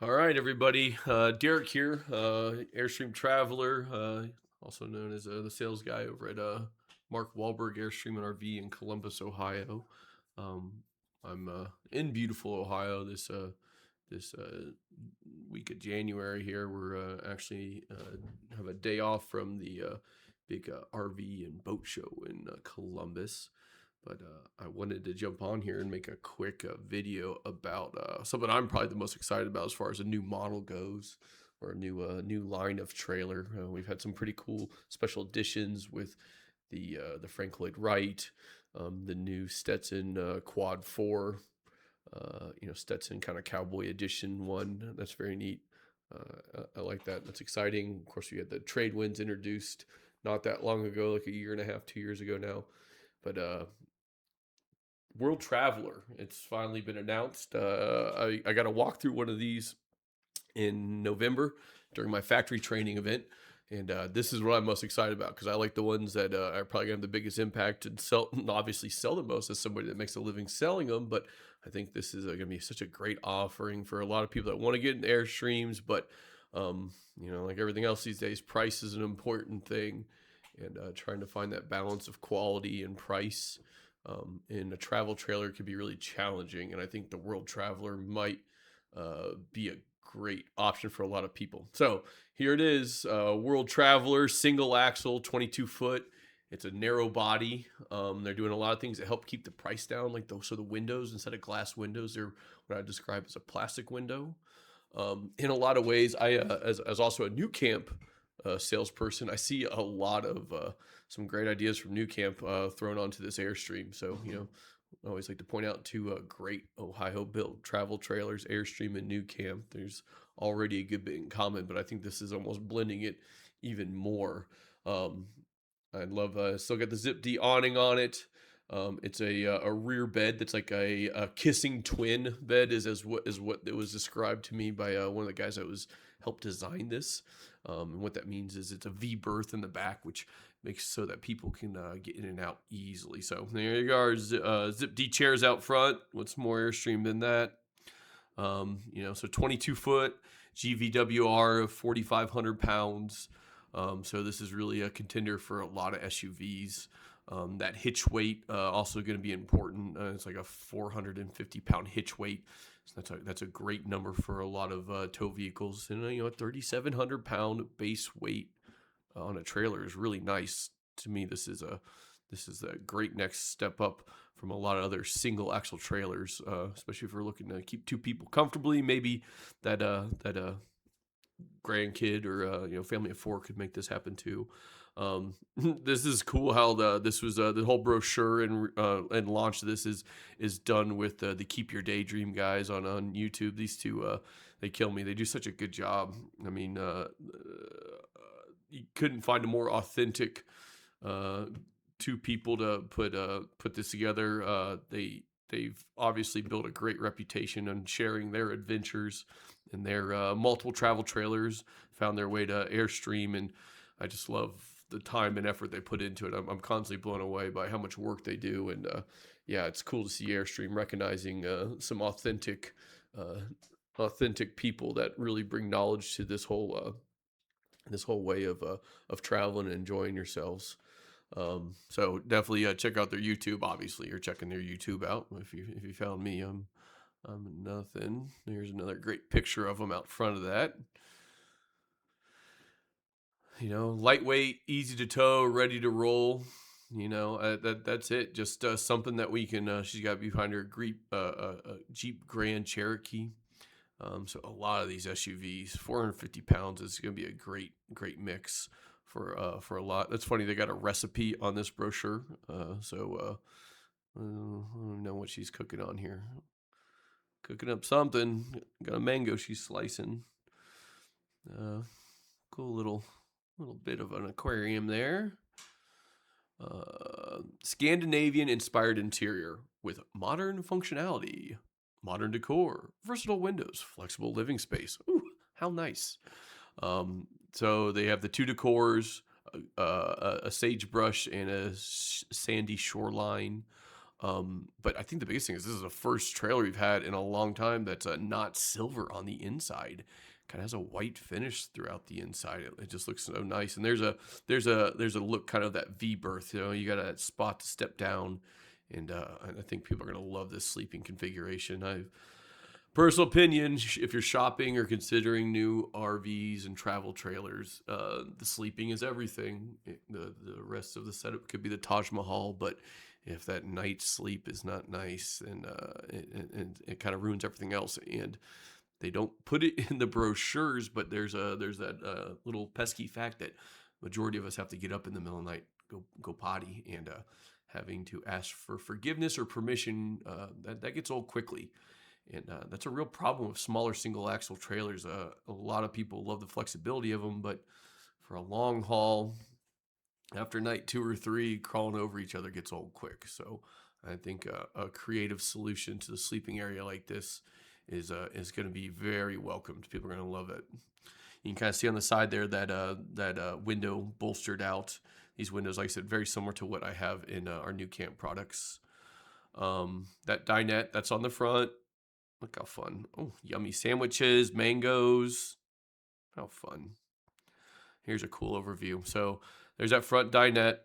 All right, everybody. Derek here, Airstream Traveler, also known as the sales guy over at Mark Wahlberg Airstream and RV in Columbus, Ohio. Um, I'm in beautiful Ohio this week of January here. We're actually have a day off from the big RV and boat show in Columbus. But I wanted to jump on here and make a quick video about something I'm probably the most excited about as far as a new model goes, or a new line of trailer. We've had some pretty cool special editions with the Frank Lloyd Wright, the new Stetson Quad 4, Stetson kind of cowboy edition one. That's very neat. I like that. That's exciting. Of course, we had the trade winds introduced not that long ago, like a year and a half, 2 years ago now. But World Traveler, it's finally been announced. I got to walk through one of these in November during my factory training event. And this is what I'm most excited about because I like the ones that are probably going to have the biggest impact and sell, obviously sell the most as somebody that makes a living selling them. But I think this is going to be such a great offering for a lot of people that want to get in Airstreams. But, like everything else these days, price is an important thing. And trying to find that balance of quality and price in a travel trailer can be really challenging. And I think the World Traveler might be a great option for a lot of people. So here it is, World Traveler, single axle, 22 foot. It's a narrow body. They're doing a lot of things to help keep the price down, like those. So the windows, instead of glass windows, they're what I describe as a plastic window. In a lot of ways, as also a new camp salesperson, I see a lot of some great ideas from New Camp thrown onto this Airstream. So, I always like to point out two great Ohio built travel trailers, Airstream and New Camp. There's already a good bit in common, but I think this is almost blending it even more. Um, I love still got the Zip D awning on it. It's a rear bed that's like a kissing twin bed is what it was described to me by one of the guys that was helped design this. And what that means is it's a V berth in the back, which makes so that people can get in and out easily. So there you go, Zip D chairs out front. What's more Airstream than that? So 22 foot GVWR of 4,500 pounds. So this is really a contender for a lot of SUVs. That hitch weight also going to be important. It's like a 450-pound hitch weight. So that's a great number for a lot of tow vehicles. And a 3,700-pound base weight on a trailer is really nice. To me, this is a great next step up from a lot of other single axle trailers, especially if we're looking to keep two people comfortably. Maybe that grandkid or family of four could make this happen too. This is cool how this was the whole brochure and launch of this is done with the Keep Your Daydream guys on YouTube. These two they kill me. They do such a good job. I mean, you couldn't find a more authentic uh, two people to put this together. They've obviously built a great reputation on sharing their adventures and their multiple travel trailers. Found their way to Airstream, and I just love the time and effort they put into it. I'm constantly blown away by how much work they do, and yeah, it's cool to see Airstream recognizing some uh, authentic people that really bring knowledge to this whole way of traveling and enjoying yourselves. So definitely check out their YouTube. Obviously, you're checking their YouTube out. If you found me, I'm nothing. There's another great picture of them out front of that. Lightweight, easy to tow, ready to roll. That's it. Just something that we can. She's got behind her Jeep Grand Cherokee. So a lot of these SUVs, 450 pounds is going to be a great mix for a lot. That's funny. They got a recipe on this brochure. I don't know what she's cooking on here. Cooking up something. Got a mango she's slicing. Uh, cool little bit of an aquarium there. Scandinavian inspired interior with modern functionality, modern decor, versatile windows, flexible living space. Ooh, how nice. So they have the two decors, a sagebrush and a sandy shoreline. But I think the biggest thing is this is the first trailer we've had in a long time that's not silver on the inside. Kind of has a white finish throughout the inside. It just looks so nice. And there's a look kind of that V berth. You know, you got that spot to step down, and I think people are gonna love this sleeping configuration. Personal opinion, if you're shopping or considering new RVs and travel trailers, the sleeping is everything. The rest of the setup could be the Taj Mahal, but if that night's sleep is not nice, and it kind of ruins everything else. And they don't put it in the brochures, but there's that little pesky fact that majority of us have to get up in the middle of the night, go potty, and having to ask for forgiveness or permission, that gets old quickly. And that's a real problem with smaller single axle trailers. A lot of people love the flexibility of them, but for a long haul, after night 2 or 3, crawling over each other gets old quick. So I think a creative solution to the sleeping area like this is going to be very welcomed. People are going to love it. You can kind of see on the side there that window bolstered out. These windows, like I said, very similar to what I have in our new camp products. That dinette that's on the front. Look how fun. Oh, yummy sandwiches, mangoes. How fun. Here's a cool overview. So there's that front dinette,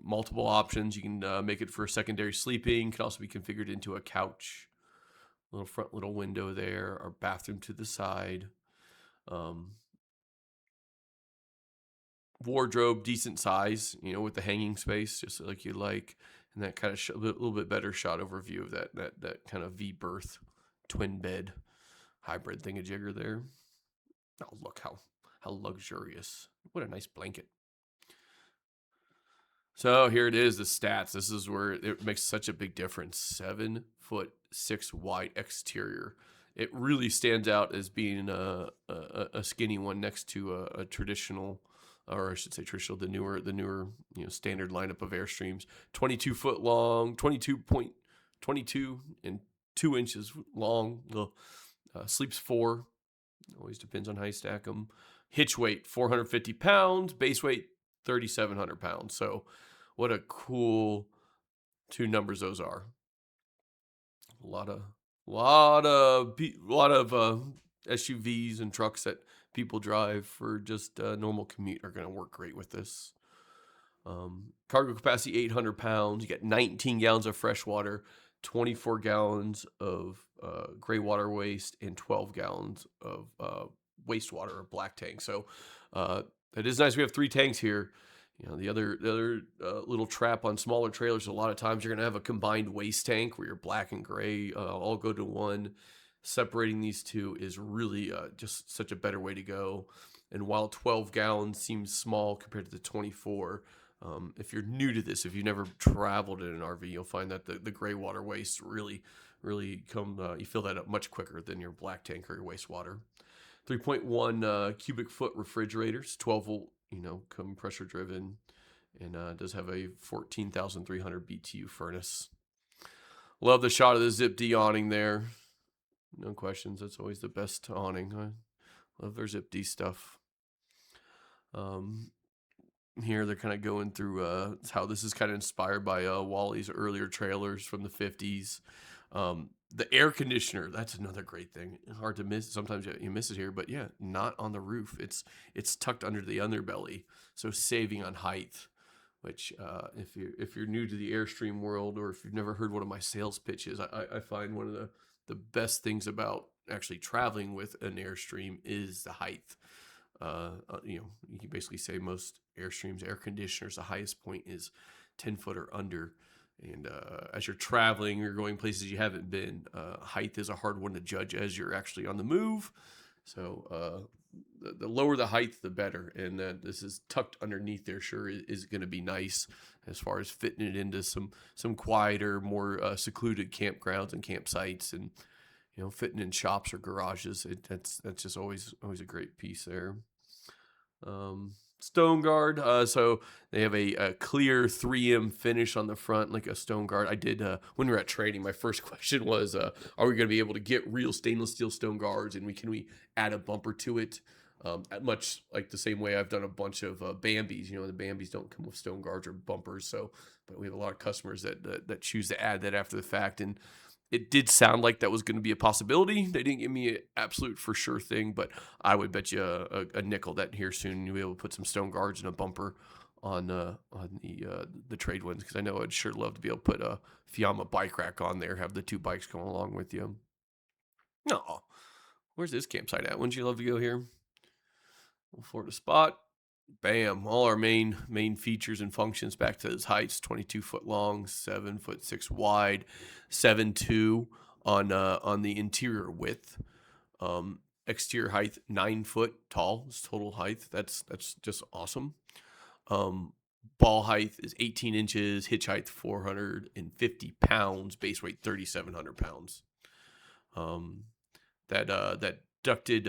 multiple options. You can make it for secondary sleeping. Can also be configured into a couch. Little window there. Our bathroom to the side. Wardrobe, decent size, with the hanging space, just like you like. And that kind of a little bit better shot overview of that kind of V berth twin bed hybrid thingamajigger there. Oh, look how luxurious. What a nice blanket. So here it is, the stats. This is where it makes such a big difference. 7'6" wide exterior. It really stands out as being a skinny one next to a traditional, or I should say traditional, the newer standard lineup of Airstreams. 22-foot long, 22 and 2 inches long. Sleeps 4. Always depends on how you stack them. Hitch weight 450 pounds. Base weight 3,700 pounds. So what a cool two numbers those are. A lot of SUVs and trucks that people drive for just a normal commute are going to work great with this. Cargo capacity 800 pounds. You get 19 gallons of fresh water, 24 gallons of gray water waste, and 12 gallons of wastewater or black tank. So it is nice. We have 3 tanks here. The other little trap on smaller trailers, a lot of times you're going to have a combined waste tank where your black and gray all go to one. Separating these two is really just such a better way to go. And while 12 gallons seems small compared to the 24, if you're new to this, if you've never traveled in an RV, you'll find that the gray water waste really you fill that up much quicker than your black tank or your wastewater. 3.1 cubic foot refrigerators, 12 volt, compressor driven, and does have a 14,300 BTU furnace. Love the shot of the Zip D awning there. No questions. That's always the best awning. I love their Zip D stuff. Here they're kind of going through how this is kind of inspired by Wally's earlier trailers from the 50s. The air conditioner, that's another great thing. Hard to miss. Sometimes you miss it here, but yeah, not on the roof. It's tucked under the underbelly, so saving on height. Which if you're new to the Airstream world, or if you've never heard one of my sales pitches, I find one of the best things about actually traveling with an Airstream is the height. You can basically say most Airstreams air conditioners, the highest point is 10 foot or under. And as you're traveling, you're going places you haven't been, height is a hard one to judge as you're actually on the move. So the lower the height, the better. And this is tucked underneath there, sure is going to be nice as far as fitting it into some quieter, more secluded campgrounds and campsites, and fitting in shops or garages. That's just always a great piece there. Stone Guard. So they have a clear 3M finish on the front, like a Stone Guard. I did when we were at training. My first question was, are we going to be able to get real stainless steel Stone Guards, and can we add a bumper to it? Much like the same way I've done a bunch of Bambis. The Bambis don't come with stone guards or bumpers, so but we have a lot of customers that choose to add that after the fact, and it did sound like that was going to be a possibility. They didn't give me an absolute for sure thing, but I would bet you a nickel that here soon you'll be able to put some stone guards and a bumper on the trade ones, because I know I'd sure love to be able to put a Fiamma bike rack on there, have the two bikes going along with you. No, where's this campsite at? Wouldn't you love to go here? We'll Florida spot. Bam! All our main features and functions back to those heights: 22 foot long, 7'6" wide, 7'2" on the interior width. Exterior height 9 foot tall is total height. That's just awesome. Um, Ball height is 18 inches. Hitch height 450 pounds. Base weight 3,700 pounds. That ducted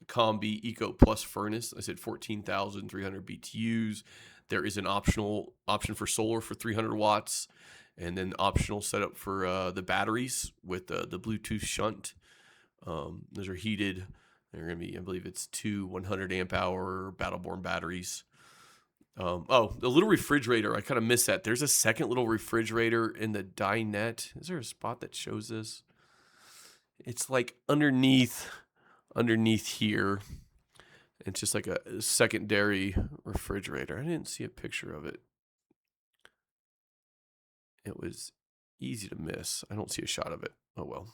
Combi Eco Plus furnace, I said 14,300 BTUs. There is an option for solar for 300 watts, and then optional setup for the batteries with the Bluetooth shunt. Those are heated. They're going to be, I believe it's two 100 amp hour Battleborn batteries. The little refrigerator, I kind of missed that. There's a second little refrigerator in the dinette. Is there a spot that shows this? It's like underneath here. It's just like a secondary refrigerator. I didn't see a picture of it. It was easy to miss. I don't see a shot of it. Oh well.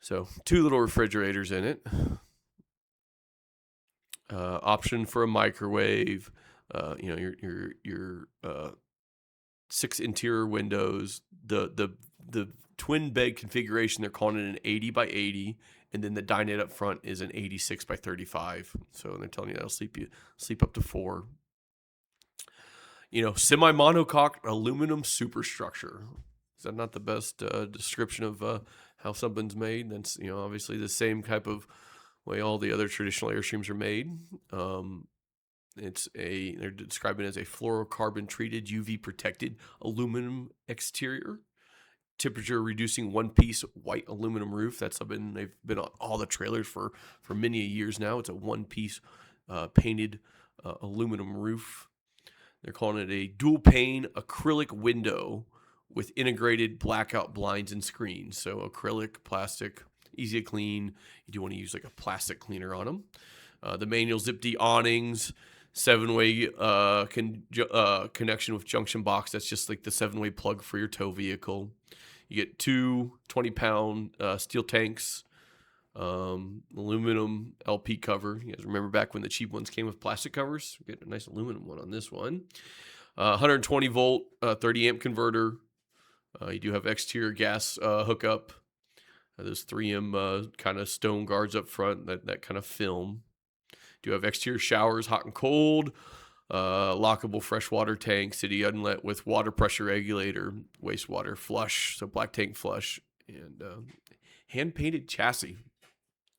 So 2 little refrigerators in it. Option for a microwave. Your 6 interior windows. The twin bed configuration, they're calling it an 80 by 80, and then the dinette up front is an 86 by 35. So they're telling you that'll sleep up to 4. Semi monocoque aluminum superstructure. Is that not the best description of how something's made? That's obviously the same type of way all the other traditional Airstreams are made. They're describing it as a fluorocarbon treated UV protected aluminum exterior, temperature reducing one piece white aluminum roof. That's something they've been on all the trailers for many years now. It's a one piece painted aluminum roof. They're calling it a dual pane acrylic window with integrated blackout blinds and screens. So acrylic, plastic, easy to clean. You do want to use like a plastic cleaner on them. The manual zip D awnings, 7-way connection with junction box. That's just like the 7-way plug for your tow vehicle. You get 2 20-pound steel tanks, aluminum LP cover. You guys remember back when the cheap ones came with plastic covers? We get a nice aluminum one on this one. 120 volt, 30 amp converter. You do have exterior gas hookup. Those 3M kind of stone guards up front, that kind of film. Do have exterior showers, hot and cold. Lockable freshwater tank, city inlet with water pressure regulator, wastewater flush, so black tank flush, and hand painted chassis.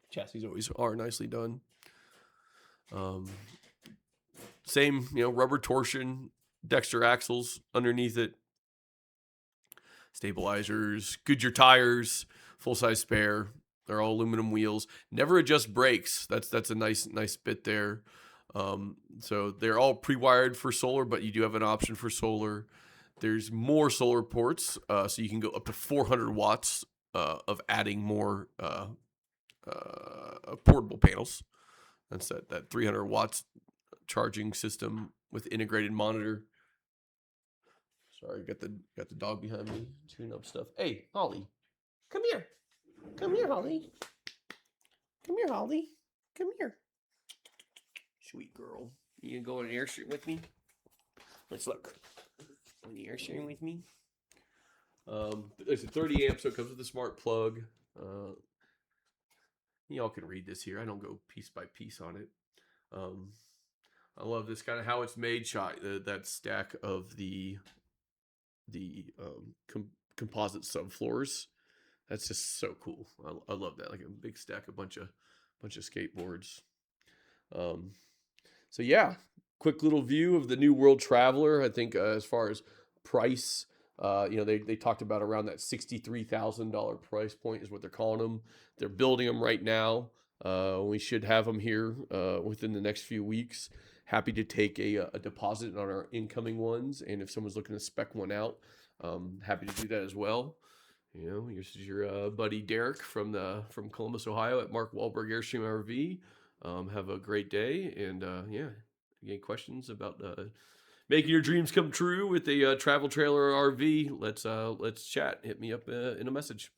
Chassis always are nicely done. Same, rubber torsion, Dexter axles underneath it, stabilizers, Goodyear tires, full size spare. They're all aluminum wheels. Never adjust brakes. That's a nice bit there. So they're all pre-wired for solar, but you do have an option for solar. There's more solar ports, so you can go up to 400 watts of adding more portable panels. That's that 300 watts charging system with integrated monitor. Sorry, got the dog behind me chewing up stuff. Hey, Holly, come here. Come here, Holly. Come here, Holly. Come here. Sweet girl. You gonna go on an Airstream with me? Let's look. On the Airstream with me? It's a 30 amp, so it comes with a smart plug. Y'all can read this here. I don't go piece by piece on it. I love this kind of how it's made shot. That stack of the composite subfloors. That's just so cool. I love that. Like a big stack, a bunch of skateboards. So yeah, quick little view of the new World Traveler. I think as far as price, They talked about around that $63,000 price point is what they're calling them. They're building them right now. We should have them here within the next few weeks. Happy to take a deposit on our incoming ones, and if someone's looking to spec one out, happy to do that as well. This is your buddy Derek from Columbus, Ohio, at Mark Wahlberg Airstream RV. Have a great day, and yeah, any questions about making your dreams come true with a travel trailer or RV? Let's chat. Hit me up in a message.